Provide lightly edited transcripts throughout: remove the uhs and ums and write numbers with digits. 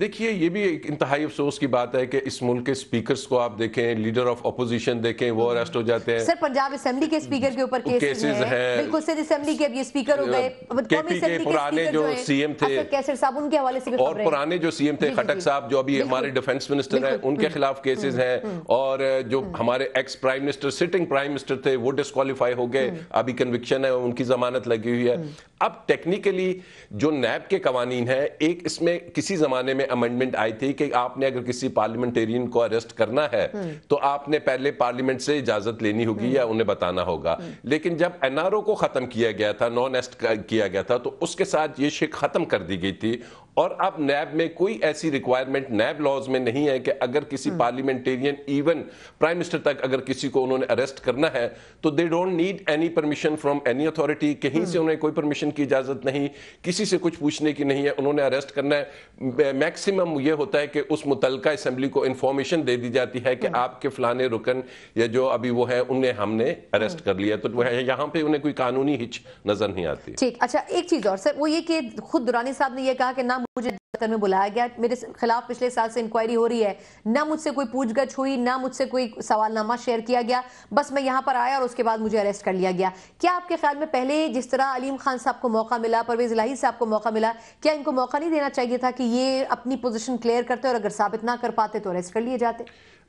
دیکھیے یہ بھی ایک انتہائی افسوس کی بات ہے کہ اس ملک کے سپیکرز کو آپ دیکھیں, لیڈر آف اپوزیشن دیکھیں, وہ اریسٹ ہو جاتے ہیں. سر پنجاب اسمبلی کے سپیکر کے اوپر کیسز ہیں, بالکل سندھ اسمبلی کے اب یہ سپیکر ہو گئے, قومی اسمبلی کے پرانے جو سی ایم تھے کیسر صاحب, ان کے حوالے سے بھی اور پرانے جو سی ایم تھے خٹک صاحب جو ابھی ہمارے ڈیفنس منسٹر ہیں, ان کے خلاف کیسز ہیں, اور جو ہمارے ex prime minister sitting prime minister تھے وہ ڈسکوالیفائی ہو گئے, ابھی کنوکشن ہے, ان کی ضمانت لگی ہوئی ہے. اب ٹیکنیکلی جو نیب کے قوانین ہیں, ایک اس میں کسی زمانے میں امینڈمنٹ آئی تھی کہ آپ نے اگر کسی پارلیمنٹیرین کو اریسٹ کرنا ہے تو آپ نے پہلے پارلیمنٹ سے اجازت لینی ہوگی یا انہیں بتانا ہوگا. لیکن جب این آر او کو ختم کیا گیا تھا, نان ایسٹ کیا گیا تھا, تو اس کے ساتھ یہ شک ختم کر دی گئی تھی. اور اب نیب میں کوئی ایسی ریکوائرمنٹ نیب لاز میں نہیں ہے کہ اگر کسی پارلیمنٹیرین ایون پرائم منسٹر تک اگر کسی کو انہوں نے اریسٹ کرنا ہے تو they don't need any permission from any authority, کہیں سے انہیں کوئی پرمیشن کی اجازت نہیں, کسی سے کچھ پوچھنے کی نہیں ہے, انہوں نے اریسٹ کرنا ہے. میکسیمم یہ ہوتا ہے کہ اس متعلقہ اسمبلی کو انفارمیشن دے دی جاتی ہے کہ آپ کے فلانے رکن یا جو ابھی وہ ہے انہیں ہم نے اریسٹ کر لیا, تو یہاں پہ انہیں کوئی قانونی ہچ نظر نہیں آتی. ٹھیک, اچھا ایک چیز اور سر, وہ یہ کہ خود درانی صاحب نے یہ کہا کہ نہ مجھے دفتر میں بلایا گیا, میرے خلاف پچھلے سال سے انکوائری ہو رہی ہے, نہ مجھ سے کوئی پوچھ گچھ ہوئی, نہ مجھ سے کوئی سوال نامہ شیئر کیا گیا, بس میں یہاں پر آیا اور اس کے بعد مجھے اریسٹ کر لیا گیا. کیا آپ کے خیال میں پہلے جس طرح علیم خان صاحب کو موقع ملا, پرویز الہی صاحب کو موقع ملا, کیا ان کو موقع نہیں دینا چاہیے تھا کہ یہ اپنی پوزیشن کلیئر کرتے اور اگر ثابت نہ کر پاتے تو اریسٹ کر لیے جاتے؟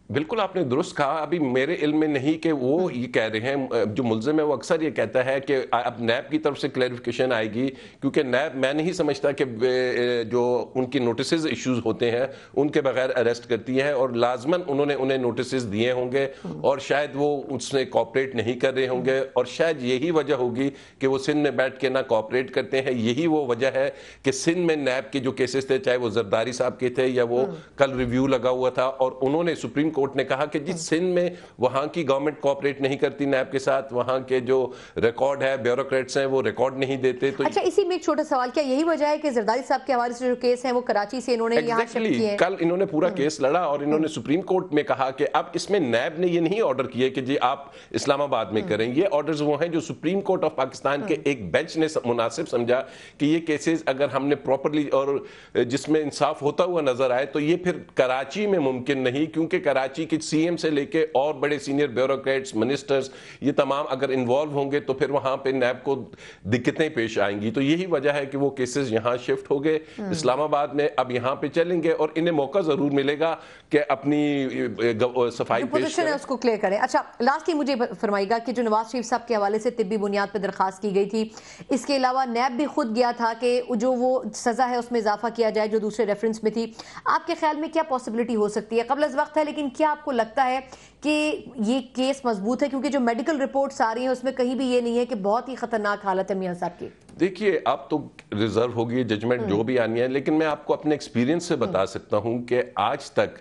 بالکل آپ نے درست کہا. ابھی میرے علم میں نہیں کہ وہ یہ کہہ رہے ہیں, جو ملزم ہے وہ اکثر یہ کہتا ہے کہ اب نیب کی طرف سے کلیریفیکیشن آئے گی, کیونکہ نیب میں نہیں سمجھتا کہ جو ان کی نوٹسز ایشوز ہوتے ہیں ان کے بغیر اریسٹ کرتی ہیں, اور لازماً انہوں نے انہیں نوٹسز دیے ہوں گے اور شاید وہ اس نے کوآپریٹ نہیں کر رہے ہوں گے, اور شاید یہی وجہ ہوگی کہ وہ سندھ میں بیٹھ کے نہ کوآپریٹ کرتے ہیں. یہی وہ وجہ ہے کہ سندھ میں نیب کے جو کیسز تھے, چاہے وہ زرداری صاحب کے تھے یا وہ کل ریویو لگا ہوا تھا, اور انہوں نے سپریم کورٹ نے کہا کہ جس سندھ میں وہاں کی گورنمنٹ کوآپریٹ نہیں کرتی نیب کے ساتھ, وہاں کے جو ریکارڈ ہے بیوروکریٹس ہیں وہ ریکارڈ نہیں دیتے. تو اچھا اسی میں ایک چھوٹا سوال, کیا یہی وجہ ہے کہ زرداری صاحب کے حوالے سے جو کیس ہیں وہ کراچی سے انہوں نے یہاں شفٹ کیے ہیں؟ کل انہوں نے پورا کیس لڑا اور انہوں نے سپریم کورٹ میں کہا کہ اب اس میں نیب نے یہ نہیں آرڈر کیے کہ جی آپ اسلام آباد میں کریں, یہ آرڈرز وہ ہیں جو سپریم کورٹ آف پاکستان کے ایک بینچ نے مناسب سمجھا کہ یہ کیسز اگر ہم نے پراپرلی اور جس میں انصاف ہوتا ہوا نظر آئے تو یہ پھر کراچی میں ممکن نہیں, کیونکہ کراچی کے سی ایم سے لے کے اور بڑے سینئر بیوروکریٹس, منسٹرز, یہ تمام اگر انوالو ہوں گے تو پھر وہاں پہ نیب کو دقتیں پیش آئیں گی. تو یہی وجہ ہے کہ وہ کیسز یہاں شفٹ ہو گئے اسلام آباد میں, اب یہاں پہ چلیں گے اور انہیں موقع ضرور ملے گا کہ اپنی صفائی پیش کریں, اس کو کلیئر کریں. اچھا لاسٹلی مجھے فرمائیے گا کہ جو نواز شریف صاحب کے حوالے سے طبی بنیاد پہ درخواست کی گئی تھی, اس کے علاوہ نیب بھی خود گیا تھا کہ جو وہ سزا ہے اس میں اضافہ کیا جائے جو دوسرے ریفرنس میں تھی, آپ کے خیال میں کیا پاسبلٹی ہو سکتی ہے؟ قبل از وقت ہے لیکن کیا آپ کو لگتا ہے کہ یہ کیس مضبوط ہے؟ کیونکہ جو میڈیکل رپورٹس آ رہی ہیں اس میں کہیں بھی یہ نہیں ہے کہ بہت ہی خطرناک حالت ہے میاں صاحب کی. دیکھیے اب تو ریزرو ہوگی ججمنٹ جو بھی آنی ہے, لیکن میں آپ کو اپنے ایکسپیرینس سے بتا سکتا ہوں کہ آج تک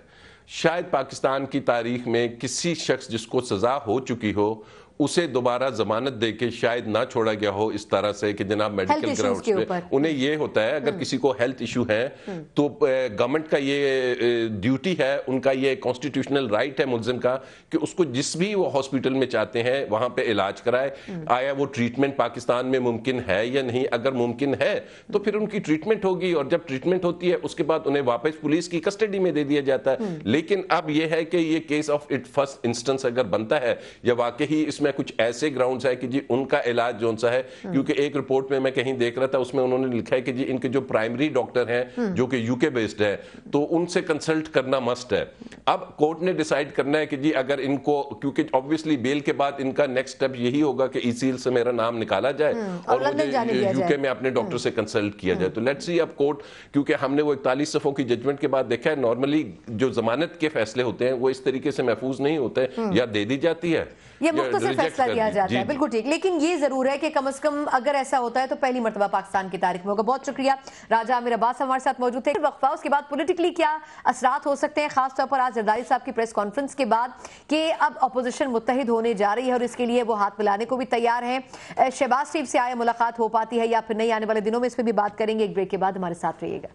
شاید پاکستان کی تاریخ میں کسی شخص جس کو سزا ہو چکی ہو اسے دوبارہ ضمانت دے کے شاید نہ چھوڑا گیا ہو اس طرح سے کہ جناب میڈیکل گراؤنڈز پہ. انہیں یہ ہوتا ہے اگر کسی کو ہیلتھ ایشو ہے تو گورنمنٹ کا یہ ڈیوٹی ہے, ان کا یہ کانسٹیٹیوشنل رائٹ ہے ملزم کا کہ اس کو جس بھی وہ ہاسپٹل میں چاہتے ہیں وہاں پہ علاج کرائے. آیا وہ ٹریٹمنٹ پاکستان میں ممکن ہے یا نہیں؟ اگر ممکن ہے تو پھر ان کی ٹریٹمنٹ ہوگی, اور جب ٹریٹمنٹ ہوتی ہے اس کے بعد انہیں واپس پولیس کی کسٹڈی میں دے دیا جاتا ہے. لیکن اب یہ ہے کہ یہ case of it first instance اگر بنتا ہے یا واقعی اس میں کچھ ایسے گراؤنڈز ہے کہ جی ان کا علاج جون سا ہے, کیونکہ ایک رپورٹ میں کہیں دیکھ رہا تھا اس میں انہوں نے لکھا ہے کہ جی ان کے جو پرائمری ڈاکٹر ہیں جو کہ یو کے بیسڈ ہے تو ان سے کنسلٹ کرنا مسٹ ہے. اب کورٹ نے ڈیسائیڈ کرنا ہے کہ جی اگر ان کو, کیونکہ obviously بیل کے بعد ان کا نیکسٹ سٹیپ یہی ہوگا کہ ای سیل سے میرا نام نکالا جائے اور مجھے یو کے میں اپنے ڈاکٹر سے کنسلٹ کیا جائے. تو لیٹس سی اب کورٹ, کیونکہ ہم نے وہ 41 صفحوں کی ججمنٹ کے بعد دیکھا ہے نارملی جو ضمانت کے فیصلے ہوتے ہیں وہ اس طریقے سے محفوظ نہیں ہوتے, یا دے دی جاتی ہے یا مختصر فیصلہ دیا جاتا ہے. بالکل ٹھیک, لیکن یہ ضرور ہے کہ کم از کم اگر ایسا ہوتا ہے تو پہلی مرتبہ پاکستان کی تاریخ میں ہوگا. بہت شکریہ. راجہ عامر عباس ہمارے ساتھ موجود تھے. وقفہ, اس کے بعد پولیٹیکلی کیا اثرات ہو سکتے ہیں, خاص طور پر آج زرداری صاحب کی پریس کانفرنس کے بعد کہ اب اپوزیشن متحد ہونے جا رہی ہے اور اس کے لیے وہ ہاتھ ملانے کو بھی تیار ہیں. شہباز شریف سے آیا ملاقات ہو پاتی ہے یا پھر نہیں آنے والے دنوں میں, اس پہ بھی بات کریں گے. ایک بریک کے بعد ہمارے ساتھ رہیے گا.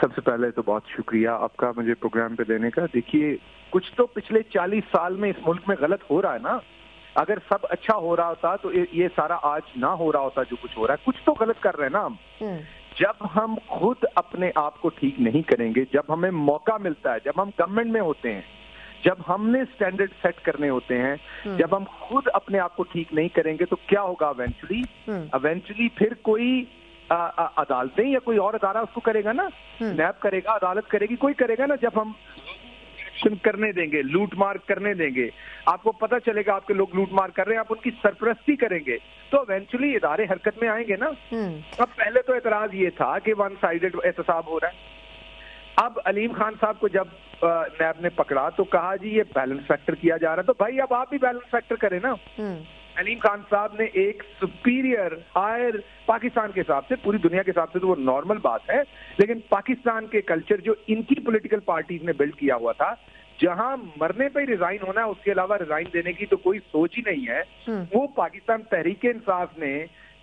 سب سے پہلے تو بہت شکریہ آپ کا مجھے پروگرام پہ دینے کا. دیکھیے کچھ تو پچھلے 40 سال میں اس ملک میں غلط ہو رہا ہے نا. اگر سب اچھا ہو رہا ہوتا تو یہ سارا آج نہ ہو رہا ہوتا جو کچھ ہو رہا ہے. کچھ تو غلط کر رہے ہیں نا ہم. جب ہم خود اپنے آپ کو ٹھیک نہیں کریں گے, جب ہمیں موقع ملتا ہے, جب ہم گورنمنٹ میں ہوتے ہیں, جب ہم نے سٹینڈرڈ سیٹ کرنے ہوتے ہیں, جب ہم خود اپنے آپ کو ٹھیک نہیں کریں گے تو کیا ہوگا ایونچولی پھر کوئی عدالتیں یا کوئی اور ادارہ اس کو کرے گا نا, نیب کرے گا, عدالت کرے گی, کوئی کرے گا نا. جب ہم کرنے دیں گے, لوٹ مار کرنے دیں گے, آپ کو پتہ چلے گا آپ کے لوگ لوٹ مار کر رہے ہیں, آپ ان کی سرپرستی کریں گے تو ایونچولی ادارے حرکت میں آئیں گے نا. اب پہلے تو اعتراض یہ تھا کہ ون سائیڈڈ احتساب ہو رہا ہے. اب علیم خان صاحب کو جب نیب نے پکڑا تو کہا جی یہ بیلنس فیکٹر کیا جا رہا ہے, تو بھائی اب آپ بھی بیلنس فیکٹر کریں نا. علیم خان صاحب نے ایک سپیریئر ہائر پاکستان کے حساب سے, پوری دنیا کے حساب سے تو وہ نارمل بات ہے, لیکن پاکستان کے کلچر جو ان کی پولیٹیکل پارٹیز نے بلڈ کیا ہوا تھا, جہاں مرنے پہ ہی ریزائن ہونا ہے, اس کے علاوہ ریزائن دینے کی تو کوئی سوچ ہی نہیں ہے. وہ پاکستان تحریک انصاف نے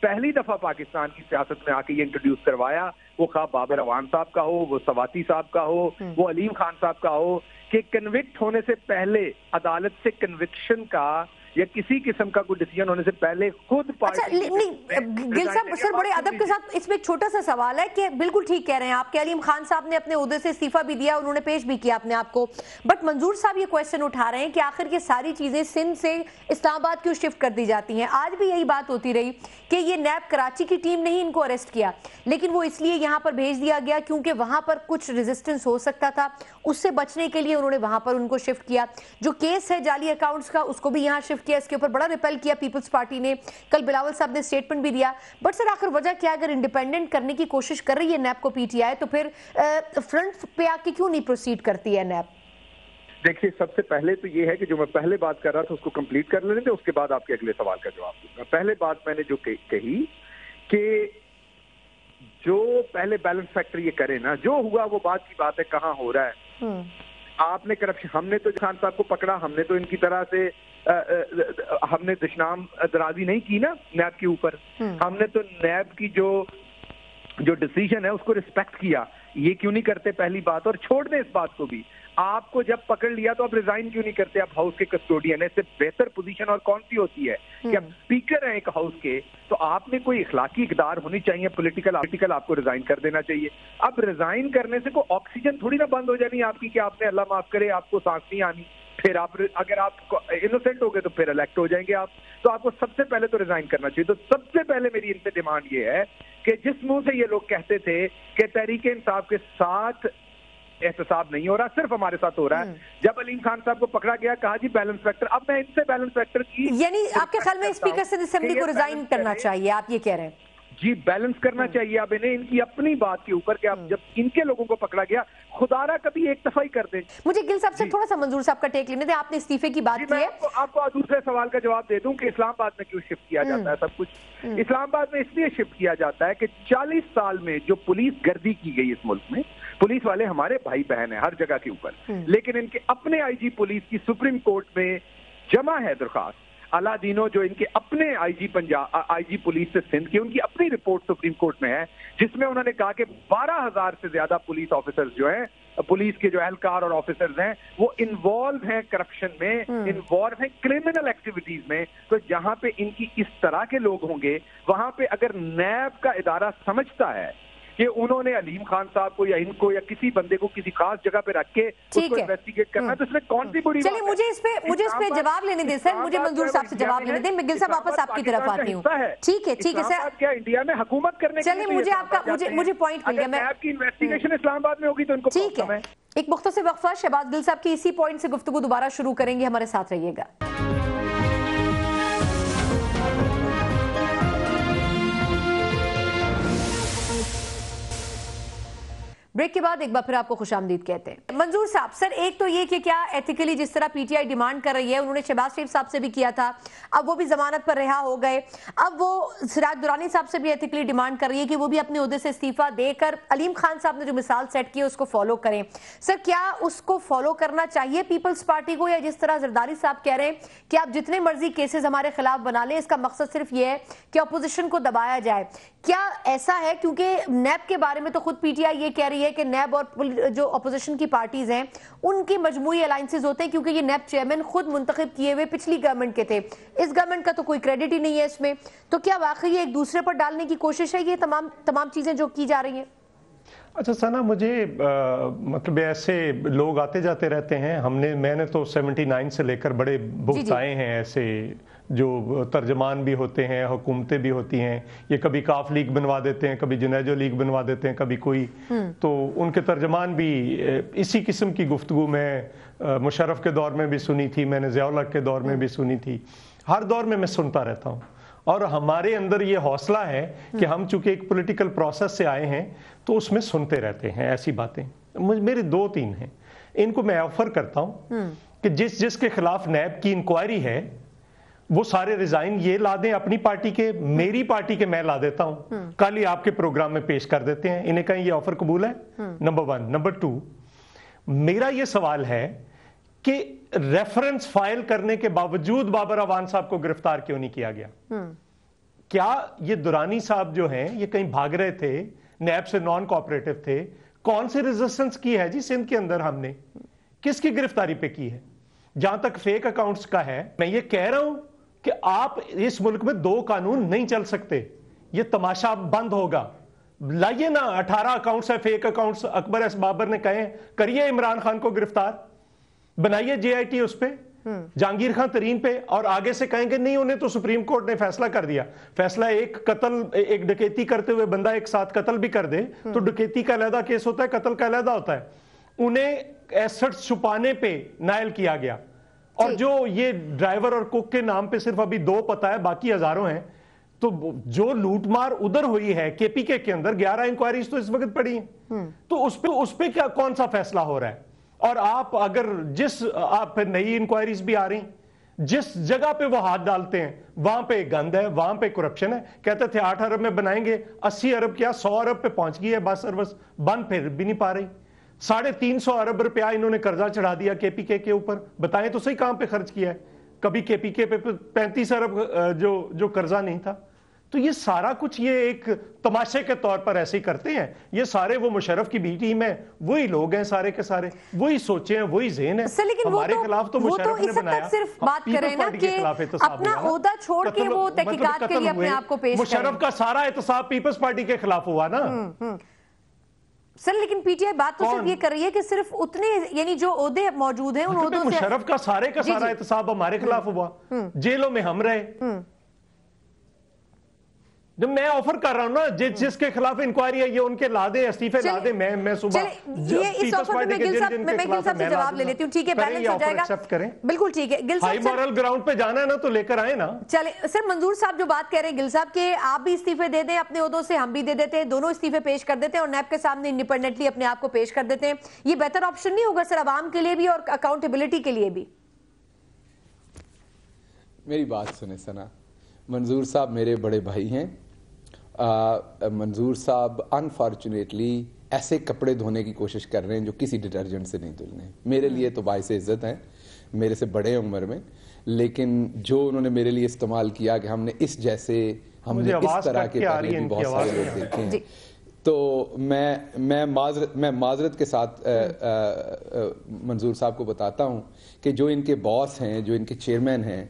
پہلی دفعہ پاکستان کی سیاست میں آ کے یہ انٹروڈیوس کروایا, وہ خواہ بابر اعوان صاحب کا ہو, وہ سواتی صاحب کا ہو, وہ علیم خان صاحب کا ہو, کہ کنوکٹ ہونے سے پہلے عدالت سے کنوکشن کا یا کسی قسم کا کوئی ڈیسیژن ہونے سے پہلے خود پارٹی. گل صاحب سر بڑے ادب کے ساتھ اس میں ایک چھوٹا سا سوال ہے کہ بالکل ٹھیک کہہ رہے ہیں آپ کہ علیم خان صاحب نے اپنے عہدے سے استعفیٰ بھی دیا, انہوں نے پیش بھی کیا اپنے آپ کو, بٹ منظور صاحب یہ کویشچن اٹھا رہے ہیں کہ آخر یہ ساری چیزیں سندھ سے اسلام آباد کیوں شفٹ کر دی جاتی ہیں. آج بھی یہی بات ہوتی رہی کہ یہ نیب کراچی کی ٹیم نے ہی ان کو اریسٹ کیا, لیکن وہ اس لیے یہاں پر بھیج دیا گیا کیونکہ وہاں پر کچھ ریزسٹنس ہو سکتا تھا, اس سے بچنے کے لیے انہوں نے وہاں پر ان کو شفٹ کیا. جو کیس ہے جعلی اکاؤنٹس کا, اس کو بھی یہاں شفٹ کیا, اس کے اوپر بڑا کیا پیپلز پارٹی نے. کل بلاول صاحب نے سٹیٹمنٹ بھی دیا, بٹ سر آخر وجہ کیا, اگر انڈیپینڈنٹ کرنے کی کوشش کر رہی ہے نیب کو پی ٹی آئی, تو پھر فرنٹ پہ آ کے کیوں نہیں پروسیڈ کرتی ہے نیب؟ دیکھیے سب سے پہلے تو یہ ہے کہ جو میں پہلے بات کر رہا تھا اس کو کمپلیٹ کر لیں گے, اس کے بعد آپ کے اگلے سوال کا جواب دوں گا. پہلے بات میں نے جو کہی کہ جو پہلے بیلنس فیکٹر یہ کرے نا, جو ہوا وہ بات کی بات ہے, کہاں ہو رہا ہے. آپ نے کرپشن, ہم نے تو خان صاحب کو پکڑا, ہم نے تو ان کی طرح سے ہم نے دشنام درازی نہیں کی نا نیب کے اوپر. ہم نے تو نیب کی جو ڈیسیژن ہے اس کو ریسپیکٹ کیا. یہ کیوں نہیں کرتے پہلی بات, اور چھوڑ دیں اس بات کو بھی. آپ کو جب پکڑ لیا تو آپ ریزائن کیوں نہیں کرتے, آپ ہاؤس کے کسٹوڈین ہیں, اس سے بہتر پوزیشن اور کون سی ہوتی ہے کہ آپ اسپیکر ہیں ایک ہاؤس کے, تو آپ میں کوئی اخلاقی اقدار ہونی چاہیے, پولیٹیکل آپ کو ریزائن کر دینا چاہیے. اب ریزائن کرنے سے کوئی آکسیجن تھوڑی نہ بند ہو جانی آپ کی کہ آپ نے اللہ معاف کرے آپ کو سانس نہیں آنی, پھر آپ اگر آپ انوسینٹ ہو گئے تو پھر الیکٹ ہو جائیں گے آپ. تو آپ کو سب سے پہلے تو ریزائن کرنا چاہیے. تو سب سے پہلے میری ان سے ڈیمانڈ یہ ہے کہ جس منہ سے یہ لوگ کہتے تھے کہ تحریک انصاف کے ساتھ احتساب نہیں ہو رہا, صرف ہمارے ساتھ ہو رہا ہے. جب علیم خان صاحب کو پکڑا گیا, کہا جی بیلنس فیکٹر, اب میں ان سے بیلنس فیکٹر کی, یعنی آپ کے خیال میں اسپیکر سے اسمبلی کو ریزائن کرنا چاہیے, آپ یہ کہہ رہے ہیں؟ جی بیلنس کرنا چاہیے اب انہیں, ان کی اپنی بات کے اوپر کہ اب جب ان کے لوگوں کو پکڑا گیا, خدا را کبھی ایک دفعہ ہی کر دیں. مجھے گل صاحب سے تھوڑا سا منظور صاحب کا ٹیک لینے دیں, آپ نے استعفے کی بات کی ہے. آپ کو دوسرے سوال کا جواب دے دوں کہ اسلام آباد میں کیوں شفٹ کیا جاتا ہے سب کچھ. اسلام آباد میں اس لیے شفٹ کیا جاتا ہے کہ 40 سال میں جو پولیس گردی کی گئی اس ملک میں, پولیس والے ہمارے بھائی بہن ہیں ہر جگہ کے اوپر, لیکن ان کے اپنے آئی جی پولیس کی سپریم کورٹ میں جمع ہے درخواست. اعلیٰ دینوں جو ان کے اپنے آئی جی پولیس سے سندھ کی, ان کی اپنی رپورٹ سپریم کورٹ میں ہے, جس میں انہوں نے کہا کہ 12,000 سے زیادہ پولیس آفیسرز جو ہیں, پولیس کے جو اہلکار اور آفیسرز ہیں, وہ انوالو ہیں کرپشن میں, انوالو ہیں کرمنل ایکٹیویٹیز میں. تو جہاں پہ ان کی اس طرح کے لوگ ہوں گے, وہاں پہ اگر نیب کا ادارہ سمجھتا ہے کہ انہوں نے علیم خان صاحب کو یا ان کو یا کسی بندے کو کسی خاص جگہ پہ رکھ کے اس کو انویسٹیگیٹ کرنا, تو اس میں کون سی بری بات ہے؟ چلیے مجھے اس پہ جواب لینے دیں سر, مجھے منظور صاحب سے جواب لینے دیں. میں گل صاحب واپس آپ کی طرف آتی ہوں. ٹھیک ہے سر, کیا انڈیا میں حکومت کرنے کے چلیے مجھے آپ کا مجھے پوائنٹ مل گیا. میں آپ کی انویسٹیگیشن اسلام آباد میں ہوگی تو ان کو پرابلم ہے. ایک مختصر وقفہ, شہباز گل صاحب کی اسی پوائنٹ سے گفتگو دوبارہ شروع کریں گے, ہمارے ساتھ رہیے گا. بریک کے بعد ایک بار پھر آپ کو خوش آمدید کہتے ہیں. منظور صاحب, سر ایک تو یہ کہ کیا ایتھیکلی جس طرح پی ٹی آئی ڈیمانڈ کر رہی ہے, انہوں نے شہباز شریف صاحب سے بھی کیا تھا, اب وہ بھی ضمانت پر رہا ہو گئے, اب وہ سراج درانی صاحب سے بھی ایتھیکلی ڈیمانڈ کر رہی ہے کہ وہ بھی اپنے عہدے سے استعفیٰ دے کر علیم خان صاحب نے جو مثال سیٹ کی ہے اس کو فالو کریں. سر کیا اس کو فالو کرنا چاہیے پیپلز پارٹی کو, یا جس طرح زرداری صاحب کہہ رہے ہیں کہ آپ جتنے مرضی کیسز ہمارے خلاف بنا لیں, اس کا مقصد صرف یہ ہے کہ اپوزیشن کو دبایا جائے؟ کیا ایسا ہے؟ کیونکہ نیب کے بارے میں تو خود پی ٹی آئی یہ کہہ رہی ہے ہے کہ نیب اور جو اپوزیشن کی پارٹیز ہیں ان کی مجموعی الائنسز ہوتے ہیں، کیونکہ یہ نیب چیئرمین خود منتخب کیے ہوئے پچھلی گورنمنٹ کے تھے، اس گورنمنٹ کا تو کوئی کریڈٹ ہی نہیں ہے اس میں. تو کیا واقعی ایک دوسرے پر ڈالنے کی کوشش ہے یہ تمام چیزیں جو کی جا رہی ہیں؟ اچھا ثنا، مجھے مطلب ایسے لوگ آتے جاتے رہتے ہیں. میں نے تو 79 سے لے کر بڑے بہت آئے ہیں ایسے جو ترجمان بھی ہوتے ہیں، حکومتیں بھی ہوتی ہیں. یہ کبھی کاف لیگ بنوا دیتے ہیں، کبھی جنیجو لیگ بنوا دیتے ہیں، کبھی کوئی. تو ان کے ترجمان بھی اسی قسم کی گفتگو میں مشرف کے دور میں بھی سنی تھی، میں نے ضیاء الحق کے دور میں بھی سنی تھی. ہر دور میں سنتا رہتا ہوں. اور ہمارے اندر یہ حوصلہ ہے کہ ہم چونکہ ایک پولیٹیکل پروسیس سے آئے ہیں تو اس میں سنتے رہتے ہیں ایسی باتیں. میرے 2-3 ہیں، ان کو میں آفر کرتا ہوں کہ جس کے خلاف نیب کی انکوائری ہے وہ سارے ریزائن یہ لا دیں اپنی پارٹی کے، میری پارٹی کے میں لا دیتا ہوں، کل ہی آپ کے پروگرام میں پیش کر دیتے ہیں. انہیں کہیں یہ آفر قبول ہے؟ نمبر 1. نمبر 2، میرا یہ سوال ہے کہ ریفرنس فائل کرنے کے باوجود بابر اعوان صاحب کو گرفتار کیوں نہیں کیا گیا؟ کیا یہ دورانی صاحب جو ہیں یہ کہیں بھاگ رہے تھے، نیب سے نان کوآپریٹو تھے؟ کون سی ریزسٹنس کی ہے جی سندھ کے اندر؟ ہم نے کس کی گرفتاری پہ کی ہے؟ جہاں تک فیک اکاؤنٹس کا ہے، میں یہ کہہ رہا ہوں کہ آپ اس ملک میں 2 قانون نہیں چل سکتے. یہ تماشا بند ہوگا. لائیے نا 18 اکاؤنٹس ہے فیک اکاؤنٹس، اکبر ایس بابر نے کہے، کریے عمران خان کو گرفتار، بنائیے JIT اس پہ، جہانگیر خان ترین پہ، اور آگے سے کہیں گے نہیں انہیں تو سپریم کورٹ نے فیصلہ کر دیا. فیصلہ ایک ڈکیتی کرتے ہوئے بندہ ایک ساتھ قتل بھی کر دے تو ڈکیتی کا علیحدہ کیس ہوتا ہے، قتل کا علیحدہ ہوتا ہے. انہیں ایسٹس چھپانے پہ نائل کیا گیا. اور جو یہ ڈرائیور اور کوک کے نام پہ صرف ابھی 2 پتہ ہے، باقی ہزاروں ہیں. تو جو لوٹ مار ادھر ہوئی ہے KPK کے اندر 11 انکوائریز تو اس وقت پڑی ہیں. تو اس پہ کیا کون سا فیصلہ ہو رہا ہے؟ اور آپ اگر آپ پھر نئی انکوائریز بھی آ رہی، جس جگہ پہ وہ ہاتھ ڈالتے ہیں وہاں پہ گند ہے، وہاں پہ کرپشن ہے. کہتے تھے 8 ارب میں بنائیں گے، 80 ارب کیا 100 ارب پہ پہنچ گئی ہے بس سروس، بند پھر بھی نہیں پا رہی. 350 ارب روپیہ انہوں نے قرضہ چڑھا دیا KPK کے اوپر. بتائیں تو صحیح کہاں پہ خرچ کیا ہے؟ کبھی KPK پہ 35 ارب جو قرضہ نہیں تھا. تو یہ سارا کچھ یہ ایک تماشے کے طور پر ایسے ہی کرتے ہیں. یہ سارے وہ مشرف کی بی ٹیم ہے، وہی لوگ ہیں سارے کے سارے، وہی سوچیں ہیں، وہی ذہن ہے. ہمارے خلاف تو مشرف نے بنایا، صرف بات کریں نا کہ اپنا عہدہ چھوڑ کے وہ تحقیقات کے لیے اپنے آپ کو پیش کریں. مشرف کا سارا احتساب پیپلز پارٹی کے خلاف ہوا نا سر. لیکن PTI بات تو صرف یہ کر رہی ہے کہ صرف اتنے یعنی جو عہدے موجود ہیں ان عہدوں سے مشرف کا سارے کا سارا احتساب ہمارے خلاف ہوا. جیلوں میں ہم رہے. جب میں آفر کر رہا ہوں نا جس کے خلاف انکوائری ہے یہ ان کے لا دیں، استعفے لا دیں. میں صبح اس آفر میں گل صاحب سے جواب لے لیتی ہوں. ٹھیک ہے، بیلنس ہو جائے گا. بالکل ٹھیک ہے. گل صاحب ہائی مورل گراؤنڈ پہ جانا ہے نا تو لے کر آئے نا. چلے سر، منظور صاحب جو بات کہہ رہے ہیں گل صاحب کہ آپ بھی استعفے دے دیں اپنے عہدوں سے، ہم بھی دے دیتے ہیں، دونوں استعفے پیش کر دیتے ہیں اور نیب کے سامنے انڈیپینڈنٹلی اپنے آپ کو پیش کر دیتے ہیں. یہ بہتر آپشن نہیں ہوگا سر عوام کے لیے بھی اور اکاؤنٹیبلٹی کے لیے بھی؟ میری بات سنیں ثنا، منظور صاحب میرے بڑے بھائی ہیں. منظور صاحب انفارچونیٹلی ایسے کپڑے دھونے کی کوشش کر رہے ہیں جو کسی ڈٹرجنٹ سے نہیں دھلنے. میرے لیے تو باعث عزت ہیں، میرے سے بڑے عمر میں، لیکن جو انہوں نے میرے لیے استعمال کیا کہ ہم نے اس طرح کے پہلے بھی بہت سارے لوگ دیکھے ہیں. تو میں معذرت کے ساتھ منظور صاحب کو بتاتا ہوں کہ جو ان کے باس ہیں، جو ان کے چیئرمین ہیں،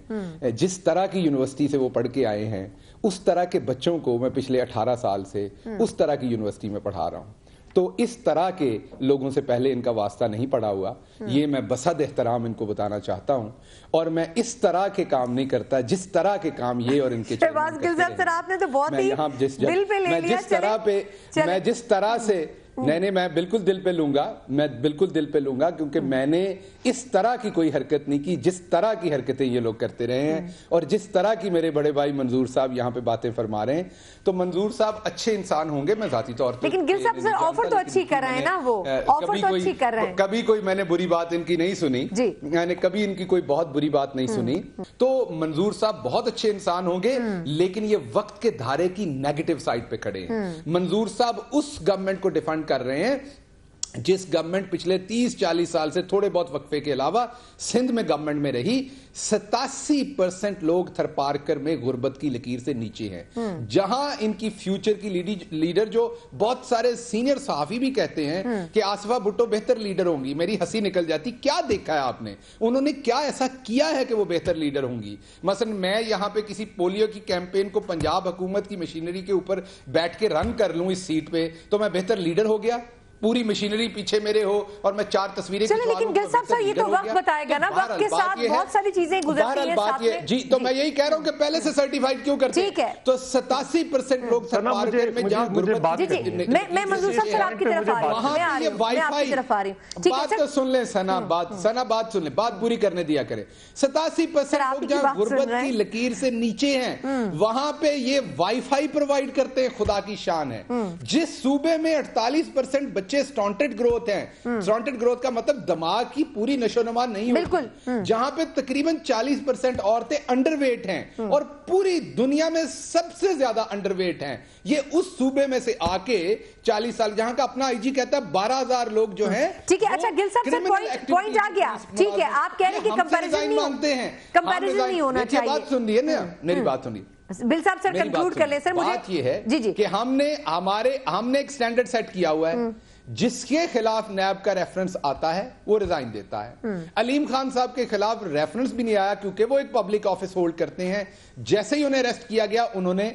جس طرح کی یونیورسٹی سے وہ پڑھ کے آئے ہیں اس طرح کے بچوں کو میں پچھلے 18 سال سے اس طرح کی یونیورسٹی میں پڑھا رہا ہوں. تو اس طرح کے لوگوں سے پہلے ان کا واسطہ نہیں پڑا ہوا. یہ میں بصد احترام ان کو بتانا چاہتا ہوں. اور میں اس طرح کے کام نہیں کرتا جس طرح کے کام یہ اور ان کے میں جس طرح سے میں بالکل دل پہ لوں گا، میں بالکل دل پہ لوں گا، کیونکہ میں نے اس طرح کی کوئی حرکت نہیں کی جس طرح کی حرکتیں یہ لوگ کرتے رہے ہیں اور جس طرح کی میرے بڑے بھائی منظور صاحب یہاں پہ باتیں فرما رہے ہیں. تو منظور صاحب اچھے انسان ہوں گے، میں ذاتی طور پر، لیکن گل صاحب سر آفر تو اچھی کر رہے ہیں نا، وہ آفر تو اچھی کر رہے ہیں. کبھی کوئی میں نے بری بات ان کی نہیں سنی، میں نے کبھی ان کی کوئی بہت بری بات نہیں سنی. تو منظور صاحب بہت اچھے انسان ہوں گے، لیکن یہ وقت کے دھارے کی نیگیٹو سائڈ پہ کھڑے ہیں. منظور صاحب اس گورنمنٹ کو ڈیفینڈ کر رہے ہیں جس گورنمنٹ پچھلے 30-40 سال سے تھوڑے بہت وقفے کے علاوہ سندھ میں گورنمنٹ میں رہی, 87% لوگ تھرپارکر میں غربت کی لکیر سے نیچے ہیں. جہاں ان کی فیوچر کی لیڈر, جو بہت سارے سینئر صحافی بھی کہتے ہیں کہ آصفہ بھٹو بہتر لیڈر ہوں گی, میری ہنسی نکل جاتی. کیا دیکھا ہے آپ نے, انہوں نے کیا ایسا کیا ہے کہ وہ بہتر لیڈر ہوں گی؟ مثلا میں یہاں پہ کسی پولیو کی کیمپین کو پنجاب حکومت کی مشینری کے اوپر بیٹھ کے رن کر لوں اس سیٹ پہ, تو میں بہتر لیڈر ہو گیا؟ پوری مشینری پیچھے میرے ہو اور میں 4 تصویریں چلیں, لیکن گل صاحب یہ تو وقت بتائے گا نا, وقت کے ساتھ بہت ساری چیزیں گزرتی ہیں ساتھ میں. جی تو میں یہی کہہ رہا ہوں کہ پہلے سے سرٹیفائیڈ کیوں کرتے ہیں؟ تو 87% لوگ تھرپارکر میں جہاں غربت. جی میں منظور صاحب سر آپ کی طرف آ رہی ہوں, میں آپ کی طرف آ رہی ہوں. بات تو سن لیں ثنا, بات سن لیں, بات پوری کرنے دیا کریں. 87% لوگ جہاں غربت کی لکیر سے نیچے ہیں وہاں پہ یہ وائی فائی پرووائڈ کرتے ہیں, خدا کی شان ہے. جس صوبے میں 48% بچے سٹانٹڈ گروتھ ہیں, سٹانٹڈ گروتھ کا مطلب دماغ کی پوری نشو نما نہیں ہوتی, جہاں پہ تقریباً 40% عورتیں انڈر ویٹ ہیں اور پوری دنیا میں سب سے زیادہ انڈر ویٹ ہیں, یہ اس صوبے میں سے آ کے 40 سال, جہاں کا اپنا آئی جی کہتا ہے 12,000 لوگ جو ہیں. ٹھیک ہے, اچھا گل صاحب سے پوائنٹ آ گیا. ٹھیک ہے, آپ کہہ رہے ہیں کہ کمپیریزن نہیں ہونا چاہیے. بات سن لیے نا, میری بات سنیے بل صاحب, سر کنکلوڈ کر لیں. سر بات یہ ہے کہ ہم نے ایک سٹینڈرڈ سیٹ کیا ہوا ہے, جس کے خلاف نیب کا ریفرنس آتا ہے وہ ریزائن دیتا ہے. علیم خان صاحب کے خلاف ریفرنس بھی نہیں آیا کیونکہ وہ ایک پبلک آفس ہولڈ کرتے ہیں. جیسے ہی انہیں اریسٹ کیا گیا انہوں نے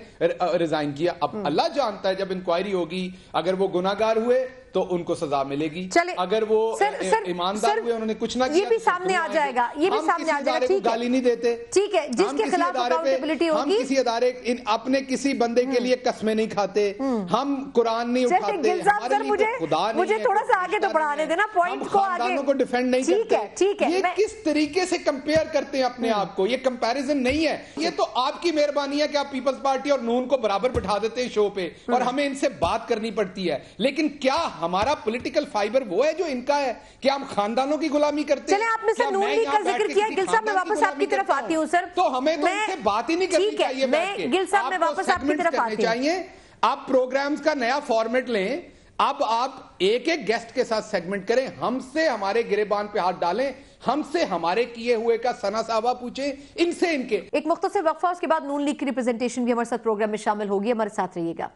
ریزائن کیا. اب اللہ جانتا ہے جب انکوائری ہوگی, اگر وہ گناہگار ہوئے تو ان کو سزا ملے گی, اگر وہ ایماندار ہوئے انہوں نے کچھ نہ کیا یہ بھی سامنے آ جائے گا, یہ بھی سامنے آ جائے گا. گالی نہیں دیتے, ٹھیک ہے, جس کے خلاف اکاؤنٹیبلٹی ہوگی. ہم کسی ادارے اپنے کسی بندے کے لیے قسمیں نہیں کھاتے, ہم قرآن نہیں اٹھاتے, مجھے تھوڑا سا آگے تو بڑھانے دینا پوائنٹ کو, آگے کو ڈیفینڈ نہیں کرتے. یہ کس طریقے سے کمپیئر کرتے ہیں اپنے آپ کو, یہ کمپیریزن نہیں ہے. یہ تو آپ کی مہربانی ہے کہ آپ پیپلز پارٹی اور نون کو برابر بٹھا دیتے ہیں شو پہ اور ہمیں ان سے بات کرنی پڑتی ہے. لیکن کیا ہمارا پولیٹیکل فائبر وہ ہے جو ان کا ہے کہ ہم خاندانوں کی غلامی کرتے ہیں؟ چلیں, آپ نے سر نون لیگ کا ذکر کیا. گل صاحب میں واپس آپ کی طرف آتی ہوں. سر تو ہمیں تو ان سے بات ہی نہیں کرنی چاہیے. میں گل صاحب میں واپس آپ کی طرف آتی ہوں. آپ پروگرامز کا نیا فارمیٹ لیں, اب آپ ایک ایک گیسٹ کے ساتھ سیگمنٹ کریں, ہم سے ہمارے گریبان پہ ہاتھ ڈالیں, ہم سے ہمارے کیے ہوئے کا ثنا صاحبہ پوچھیں, ان سے ان کے. ایک مختصر وقفہ, اس کے بعد نون لیگ کی ریپرزنٹیشن بھی ہمارے ساتھ پروگرام میں شامل ہوگی. ہمارے ساتھ رہیے گا.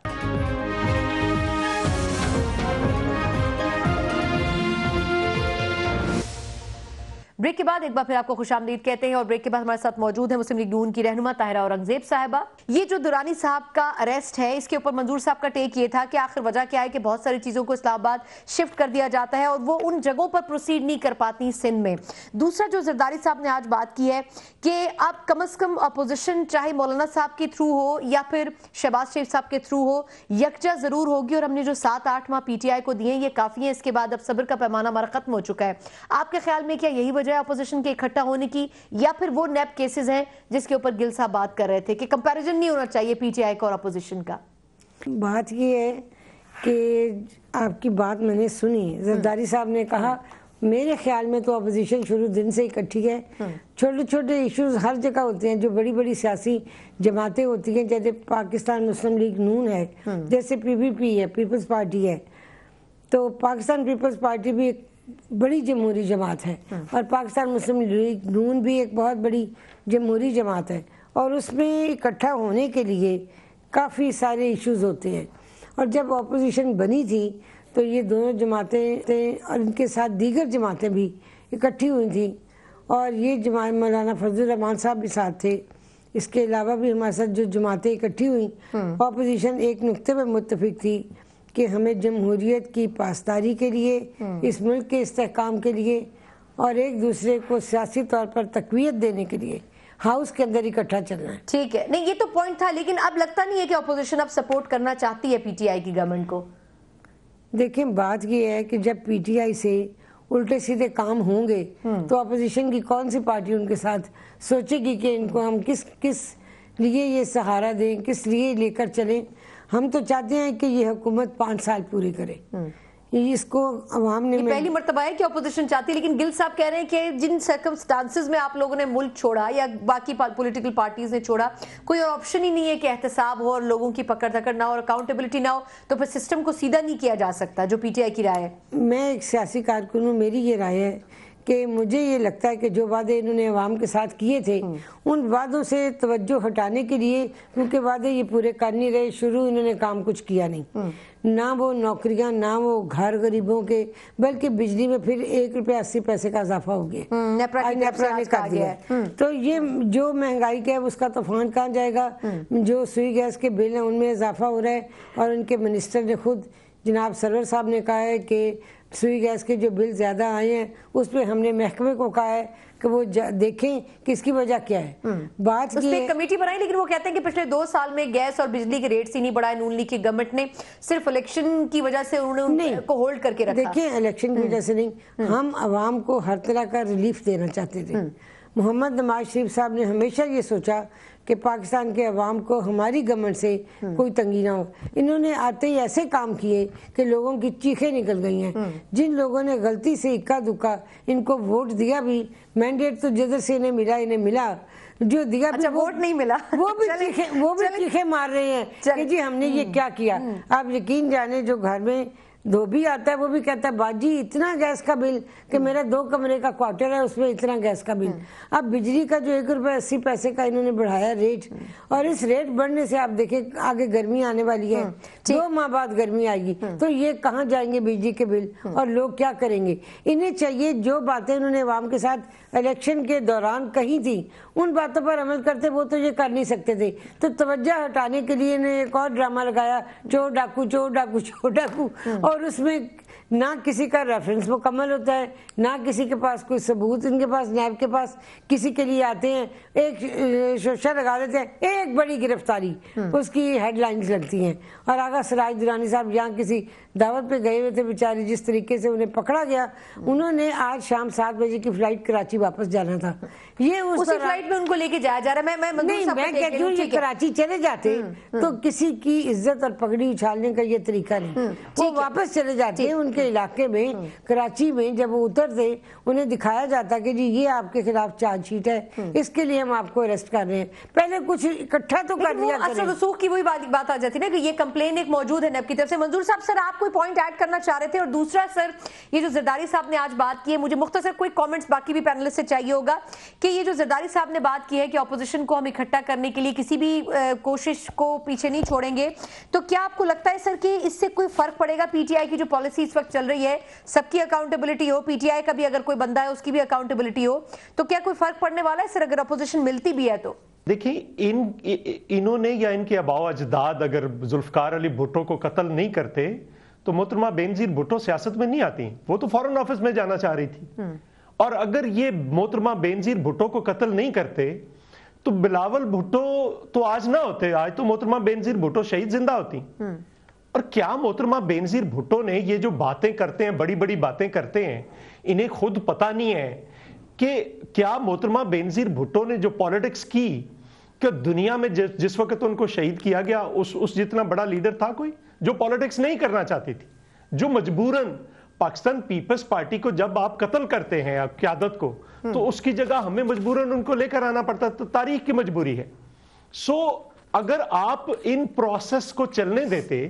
بریک کے بعد ایک بار پھر آپ کو خوش آمدید کہتے ہیں, اور بریک کے بعد ہمارے ساتھ موجود ہیں مسلم لیگ نون کی رہنما طاہرہ اورنگزیب صاحبہ. یہ جو درانی صاحب کا اریسٹ ہے, اس کے اوپر منظور صاحب کا ٹیک یہ تھا کہ آخر وجہ کیا ہے کہ بہت ساری چیزوں کو اسلام آباد شفٹ کر دیا جاتا ہے اور وہ ان جگہوں پر پروسیڈ نہیں کر پاتی سندھ میں. دوسرا جو زرداری صاحب نے آج بات کی ہے کہ اب کم از کم اپوزیشن چاہے مولانا صاحب کے تھرو ہو یا پھر شہباز شریف صاحب کے تھرو ہو, یکجا ضرور ہوگی, اور ہم نے جو 7-8 ماہ پی ٹی آئی کو دیے ہیں یہ کافی ہیں. اس کے بعد اب صبر کا پیمانہ ہمارا ختم ہو چکا ہے. آپ کے خیال میں کیا یہی وجہ ہے اپوزیشن کے اکٹھا ہونے کی, یا پھر وہ نیب کیسز ہیں جس کے اوپر گل صاحب بات کر رہے تھے کہ کمپیریزن نہیں ہونا چاہیے پی ٹی آئی کا اور اپوزیشن کا؟ بات یہ ہے کہ آپ کی بات میں نے سنی, زرداری صاحب نے کہا میرے خیال میں تو اپوزیشن شروع دن سے اکٹھی ہے. چھوٹے چھوٹے ایشوز ہر جگہ ہوتے ہیں, جو بڑی بڑی سیاسی جماعتیں ہوتی ہیں, جیسے پاکستان مسلم لیگ نون ہے, جیسے پی پی پی ہے, پیپلز پارٹی ہے, تو پاکستان پیپلز پارٹی بھی ایک بڑی جمہوری جماعت ہے, اور پاکستان مسلم لیگ نون بھی ایک بہت بڑی جمہوری جماعت ہے, اور اس میں اکٹھا ہونے کے لیے کافی سارے ایشوز ہوتے ہیں. اور جب اپوزیشن بنی تھی تو یہ دونوں جماعتیں تھیں اور ان کے ساتھ دیگر جماعتیں بھی اکٹھی ہوئی تھیں, اور یہ جماعت مولانا فضل الرحمان صاحب بھی ساتھ تھے. اس کے علاوہ بھی ہمارے ساتھ جو جماعتیں اکٹھی ہوئیں, اپوزیشن ایک نقطے پر متفق تھی کہ ہمیں جمہوریت کی پاسداری کے لیے, اس ملک کے استحکام کے لیے, اور ایک دوسرے کو سیاسی طور پر تقویت دینے کے لیے ہاؤس کے اندر اکٹھا چلنا ہے. ٹھیک ہے, نہیں یہ تو پوائنٹ تھا, لیکن اب لگتا نہیں ہے کہ اپوزیشن اب سپورٹ کرنا چاہتی ہے پی ٹی آئی کی گورنمنٹ کو. دیکھیں بات یہ ہے کہ جب پی ٹی آئی سے الٹے سیدھے کام ہوں گے تو اپوزیشن کی کون سی پارٹی ان کے ساتھ سوچے گی کہ ان کو ہم کس لیے یہ سہارا دیں, کس لیے لے کر چلیں. ہم تو چاہتے ہیں کہ یہ حکومت 5 سال پورے کرے. اس کو عوام نے پہلی مرتبہ ہے کہ اپوزیشن چاہتی ہے، لیکن گل صاحب کہہ رہے ہیں کہ جن سرکمسٹانسز میں آپ لوگوں نے ملک چھوڑا یا باقی پولیٹیکل پارٹیز نے چھوڑا، کوئی اور آپشن ہی نہیں ہے کہ احتساب ہو اور لوگوں کی پکڑ دھکڑ نہ ہو اور اکاؤنٹیبلٹی نہ ہو، تو پھر سسٹم کو سیدھا نہیں کیا جا سکتا، جو پی ٹی آئی کی رائے ہے۔ میں ایک سیاسی کارکن ہوں، میری یہ رائے ہے کہ مجھے یہ لگتا ہے کہ جو وعدے انہوں نے عوام کے ساتھ کیے تھے ان وعدوں سے توجہ ہٹانے کے لیے، کیونکہ وعدے یہ پورے کر نہیں رہے، شروع انہوں نے کام کچھ کیا نہیں، نہ وہ نوکریاں، نہ وہ گھر غریبوں کے، بلکہ بجلی میں پھر 1 روپے 80 پیسے کا اضافہ ہو گیا، نیپرا نے کر دیا۔ تو یہ جو مہنگائی کا ہے اس کا طوفان کہاں جائے گا؟ جو سوئی گیس کے بل ہیں ان میں اضافہ ہو رہا ہے، اور ان کے منسٹر نے خود جناب سرور صاحب نے کہا ہے کہ سوئی گیس کے جو بل زیادہ آئے ہیں اس پہ ہم نے محکمے کو کہا ہے کہ وہ دیکھیں کہ اس کی وجہ کیا ہے۔ بات اس پہ کمیٹی بنائی، لیکن وہ کہتے ہیں کہ پچھلے 2 سال میں گیس اور بجلی کے ریٹس ہی نہیں بڑھائے، نون لیگ کی گورنمنٹ نے صرف الیکشن کی وجہ سے انہوں نے ان کو ہولڈ کر کے رکھا۔ دیکھیں الیکشن کی وجہ سے نہیں، ہم عوام کو ہر طرح کا ریلیف دینا چاہتے تھے۔ محمد نواز شریف صاحب نے ہمیشہ یہ سوچا کہ پاکستان کے عوام کو ہماری گورنمنٹ سے کوئی تنگی نہ ہو۔ انہوں نے آتے ہی ایسے کام کیے کہ لوگوں کی چیخیں نکل گئی ہیں۔ جن لوگوں نے غلطی سے اکا دکا ان کو ووٹ دیا بھی، مینڈیٹ تو جدھر سے انہیں ملا جو دیا بھی ووٹ نہیں ملا، وہ بھی چیخیں مار رہے ہیں کہ جی ہم نے یہ کیا کیا۔ آپ یقین جانے جو گھر میں دھوبی آتا ہے وہ بھی کہتا ہے باجی اتنا گیس کا بل کہ میرا 2 کمرے کا کوارٹر ہے اس میں اتنا گیس کا بل۔ اب بجلی کا جو 1 روپے 80 پیسے کا انہوں نے بڑھایا ریٹ، اور اس ریٹ بڑھنے سے آپ دیکھیں آگے گرمی آنے والی ہے، 2 ماہ بعد گرمی آئے گی، تو یہ کہاں جائیں گے بجلی کے بل اور لوگ کیا کریں گے؟ انہیں چاہیے جو باتیں انہوں نے عوام کے ساتھ الیکشن کے دوران کہی تھی ان باتوں پر عمل کرتے، وہ تو یہ کر نہیں سکتے تھے۔ تو توجہ ہٹانے کے لیے انہیں ایک اور ڈرامہ لگایا، چور ڈاکو چور ڈاکو چور ڈاکو، اور اس میں نہ کسی کا ریفرنس مکمل ہوتا ہے، نہ کسی کے پاس کوئی ثبوت، ان کے پاس نیب کے پاس کسی کے لیے آتے ہیں ایک شوشہ لگا دیتے ہیں، ایک بڑی گرفتاری اس کی ہیڈ لائنز لگتی ہیں۔ اور آغا سراج درانی صاحب یہاں کسی دعوت پہ گئے ہوئے تھے بیچارے، جس طریقے سے انہیں پکڑا گیا، انہوں نے آج شام 7 بجے کی فلائٹ کراچی واپس جانا تھا، یہ اسی فلائٹ میں ان کو لے کے جایا جا رہا ہے۔ میں کہتی ہوں یہ کراچی چلے جاتے تو کسی کی عزت اور پگڑی اچھالنے کا یہ طریقہ نہیں، وہ واپس چلے جاتے ان کے علاقے میں۔ کراچی میں جب وہ اترتے انہیں دکھایا جاتا کہ جی یہ آپ کے خلاف چارج شیٹ ہے، اس کے لیے ہم آپ کو اریسٹ کر رہے ہیں، پہلے کچھ اکٹھا تو کر لیا کریں۔ اثر رسوخ کی وہی بات آ جاتی ہے نا کہ یہ کمپلین ایک موجود ہے نیب کی طرف سے۔ منظور صاحب سر آپ کوئی پوائنٹ ایڈ کرنا چاہ رہے تھے؟ اور دوسرا سر یہ جو زرداری صاحب نے آج بات کی ہے، مجھے مختصر کوئی کامنٹس باقی بھی پینلسٹ سے چاہیے ہوگا کہ یہ جو زرداری صاحب نے بات کی ہے کہ اپوزیشن کو ہم اکٹھا کرنے کے لیے کسی بھی کوشش کو پیچھے نہیں چھوڑیں گے، تو کیا آپ کو لگتا ہے سر کہ اس سے کوئی فرق پڑے گا؟ پی ٹی آئی کی جو پالیسی اس وقت چل رہی ہے سب کی accountability who, P T I کا بھی اگر کوئی بندہ ہے اس کی بھی اکاؤنٹیبلٹی ہو، تو کیا کوئی فرق پڑنے والا ہے سر اگر اپوزیشن ملتی بھی ہے تو؟ دیکھیں انہوں نے یا ان کے آباء و اجداد اگر ذوالفقار علی بھٹو کو قتل نہیں کرتے تو محترمہ بینظیر بھٹو سیاست میں نہیں آتی، وہ تو فورن آفس میں جانا چاہ رہی تھی۔ اور اگر یہ محترمہ بینظیر بھٹو کو قتل نہیں کرتے تو بلاول بھٹو تو آج نہ ہوتے، آج تو محترمہ بینظیر بھٹو شہید زندہ ہوتی۔ اور کیا محترمہ بینظیر بھٹو نے یہ جو باتیں کرتے ہیں، بڑی بڑی باتیں کرتے ہیں، انہیں خود پتہ نہیں ہے کہ کیا محترمہ بینظیر بھٹو نے جو پالیٹکس کی کہ دنیا میں جس وقت ان کو شہید کیا گیا اس جتنا بڑا لیڈر تھا کوئی جو پالیٹکس نہیں کرنا چاہتی تھی، جو مجبوراً پاکستان پیپلز پارٹی کو جب آپ قتل کرتے ہیں قیادت کو تو اس کی جگہ ہمیں مجبوراً ان کو لے کر آنا پڑتا، تو تاریخ کی مجبوری ہے۔ سو اگر آپ ان پروسیس کو چلنے دیتے،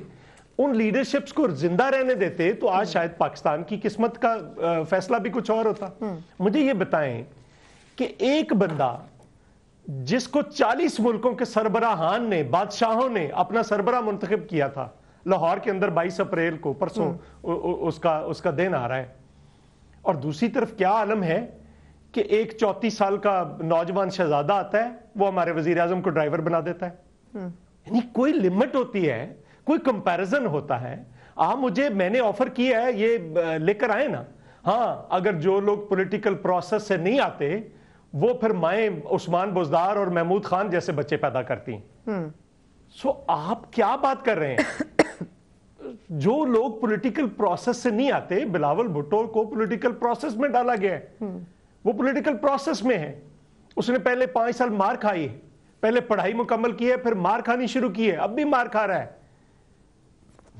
ان لیڈرشپس کو زندہ رہنے دیتے، تو آج شاید پاکستان کی قسمت کا فیصلہ بھی کچھ اور ہوتا۔ مجھے یہ بتائیں کہ ایک بندہ جس کو 40 ملکوں کے سربراہان نے، بادشاہوں نے اپنا سربراہ منتخب کیا تھا، لاہور کے اندر 22 اپریل کو پرسوں اس کا دن آ رہا ہے، اور دوسری طرف کیا عالم ہے کہ ایک 34 سال کا نوجوان شہزادہ آتا ہے، وہ ہمارے وزیر اعظم کو ڈرائیور بنا دیتا ہے۔ یعنی کوئی لمٹ ہوتی ہے، کوئی کمپیریزن ہوتا ہے۔ میں نے آفر کیا ہے، یہ لے کر آئے نا۔ ہاں اگر جو لوگ پولیٹیکل پروسیس سے نہیں آتے وہ پھر مائیں عثمان بزدار اور محمود خان جیسے بچے پیدا کرتی ہیں۔ سو آپ کیا بات کر رہے ہیں؟ جو لوگ پولیٹیکل پروسیس سے نہیں آتے، بلاول بھٹو کو پولیٹیکل پروسیس میں ڈالا گیا ہے، وہ پولیٹیکل پروسیس میں ہے، اس نے پہلے 5 سال مار کھائی ہے، پہلے پڑھائی مکمل کی ہے، پھر مار کھانی شروع کی ہے، اب بھی مار کھا رہا ہے۔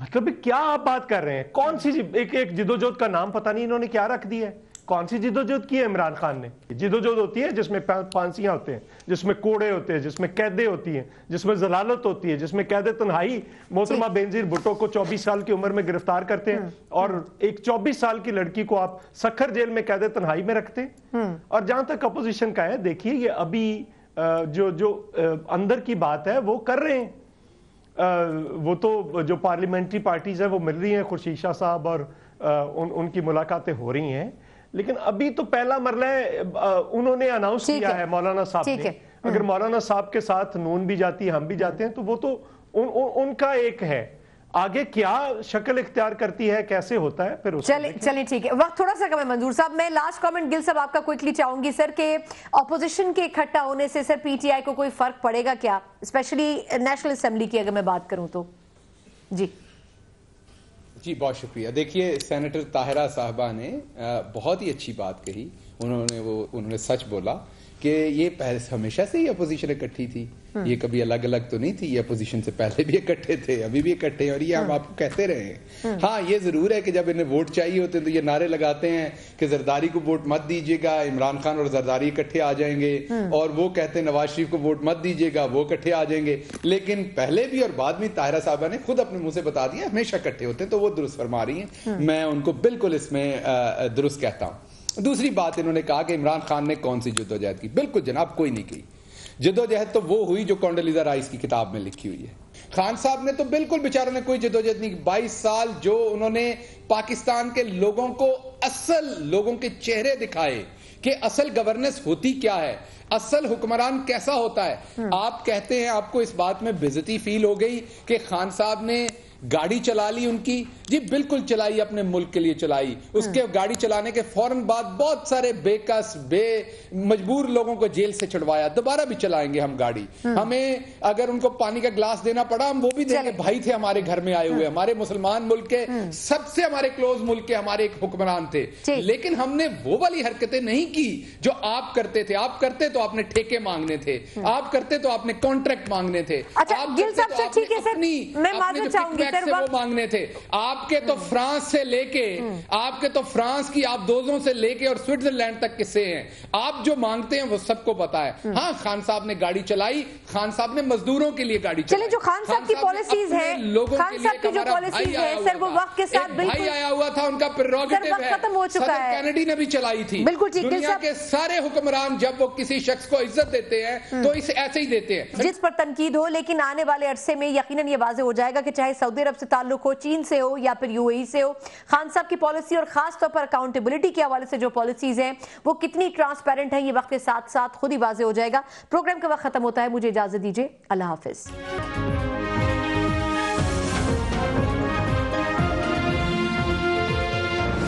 مطلب کیا آپ بات کر رہے ہیں؟ کون سی ایک جدوجہد کا نام پتہ نہیں انہوں نے کیا رکھ دیا ہے. کون سی جدوجہد کی ہے عمران خان نے؟ جدوجہد ہوتی ہے جس میں پھانسیاں ہوتے ہیں، جس میں کوڑے ہوتے ہیں، جس میں قیدیں ہوتی ہیں، جس میں ضلالت ہوتی ہے، جس میں قید تنہائی. محترمہ بینظیر بھٹو کو 24 سال کی عمر میں گرفتار کرتے ہیں اور ایک 24 سال کی لڑکی کو آپ سکھر جیل میں قید تنہائی میں رکھتے ہیں. اور جہاں تک اپوزیشن کا ہے، دیکھیے یہ ابھی جو اندر کی بات ہے وہ کر رہے ہیں. وہ تو جو پارلیمنٹری پارٹیز ہیں وہ مل رہی ہیں، خورشید شاہ صاحب اور ان کی ملاقاتیں ہو رہی ہیں، لیکن ابھی تو پہلا مرحلہ انہوں نے اناؤنس کیا ہے مولانا صاحب نے. اگر مولانا صاحب کے ساتھ نون بھی جاتی ہے، ہم بھی جاتے ہیں، تو وہ تو ان کا ایک ہے. آگے کیا شکل اختیار کرتی ہے، کیسے ہوتا ہے، پھر چلیں ٹھیک ہے. وقت تھوڑا سا کم ہے منظور صاحب. میں لاسٹ کامنٹ گل صاحب آپ کا کوئکلی چاہوں گی سر کہ اپوزیشن کے اکٹھا ہونے سے سر پی ٹی آئی کو کوئی فرق پڑے گا کیا، اسپیشلی نیشنل اسمبلی کی اگر میں بات کروں تو؟ جی بہت شکریہ. دیکھیے سینیٹر طاہرہ صاحبہ نے بہت ہی اچھی بات کہی. انہوں نے سچ بولا کہ یہ ہمیشہ سے ہی اپوزیشن اکٹھی تھی، یہ کبھی الگ الگ تو نہیں تھی. یہ اپوزیشن سے پہلے بھی اکٹھے تھے، ابھی بھی اکٹھے ہیں، اور یہ ہم آپ کو کہتے رہے ہیں. ہاں یہ ضرور ہے کہ جب انہیں ووٹ چاہیے ہوتے ہیں تو یہ نعرے لگاتے ہیں کہ زرداری کو ووٹ مت دیجیے گا، عمران خان اور زرداری اکٹھے آ جائیں گے، اور وہ کہتے ہیں نواز شریف کو ووٹ مت دیجیے گا، وہ اکٹھے آ جائیں گے. لیکن پہلے بھی اور بعد میں طاہرہ صاحبہ نے خود اپنے منہ سے بتا دیا ہمیشہ اکٹھے ہوتے ہیں، تو وہ درست فرما رہی ہیں. میں ان کو بالکل اس میں درست کہتا ہوں. دوسری بات انہوں نے کہا کہ عمران خان نے کون سی جدوجہد کی. بالکل جناب، کوئی نہیں کی. جدوجہد تو وہ ہوئی جو کونڈولیزا رائس کی کتاب میں لکھی ہوئی ہے. خان صاحب نے تو بالکل بیچاروں نے کوئی جدوجہد نہیں کی. 22 سال جو انہوں نے پاکستان کے لوگوں کو اصل لوگوں کے چہرے دکھائے کہ اصل گورننس ہوتی کیا ہے، اصل حکمران کیسا ہوتا ہے. آپ کہتے ہیں آپ کو اس بات میں بے عزتی فیل ہو گئی کہ خان صاحب نے گاڑی چلا لی ان کی. جی بالکل چلائی، اپنے ملک کے لیے چلائی. اس کے گاڑی چلانے کے فوراً بعد بہت سارے بے کس مجبور لوگوں کو جیل سے چھڑوایا. دوبارہ بھی چلائیں گے ہم گاڑی. ہمیں اگر ان کو پانی کا گلاس دینا پڑا ہم وہ بھی دیں گے. بھائی تھے ہمارے گھر میں آئے ہوئے، ہمارے مسلمان ملک کے سب سے ہمارے کلوز ملک کے ہمارے ایک حکمران تھے. لیکن ہم نے وہ والی حرکتیں نہیں کی جو آپ کرتے تھے. آپ کرتے تو آپ نے ٹھیکے مانگنے تھے، آپ کرتے تو آپ نے کانٹریکٹ مانگنے تھے، مانگنے تھے. آپ کے تو فرانس سے لے کے، آپ کے تو فرانس کی آپ دوزوں سے لے کے اور سوئٹزرلینڈ تک قصے ہیں. آپ جو مانگتے ہیں وہ سب کو پتا ہے. ہاں خان صاحب نے گاڑی چلائی، خان صاحب نے مزدوروں کے لیے گاڑی چلائی. چلیں جو خان صاحب کی پالیسیز ہیں، خان صاحب کی جو پالیسیز ہیں سر وہ وقت کے ساتھ بالکل بھائی آیا ہوا تھا، ان کا پریروگیٹو ہے. ختم ہو چکا ہے. کینیڈی نے بھی چلائی تھی. بالکل ٹھیک. دنیا کے سارے حکمران جب وہ کسی شخص کو عزت دیتے ہیں تو اسے ایسے ہی دیتے ہیں جس پر تنقید ہو. لیکن آنے والے عرصے میں یقیناً یہ واضح ہو جائے گا کہ چاہے سعودی عرب سے تعلق ہو، چین سے ہو یا پھر یو اے ای سے ہو، خان صاحب کی پالیسی اور خاص طور پر اکاؤنٹیبلٹی کے حوالے سے جو پالیسیز ہیں وہ کتنی ٹرانسپیرنٹ ہیں یہ وقت کے ساتھ ساتھ خود ہی واضح ہو جائے گا. پروگرام کا وقت ختم ہوتا ہے، مجھے اجازت دیجیے. اللہ حافظ.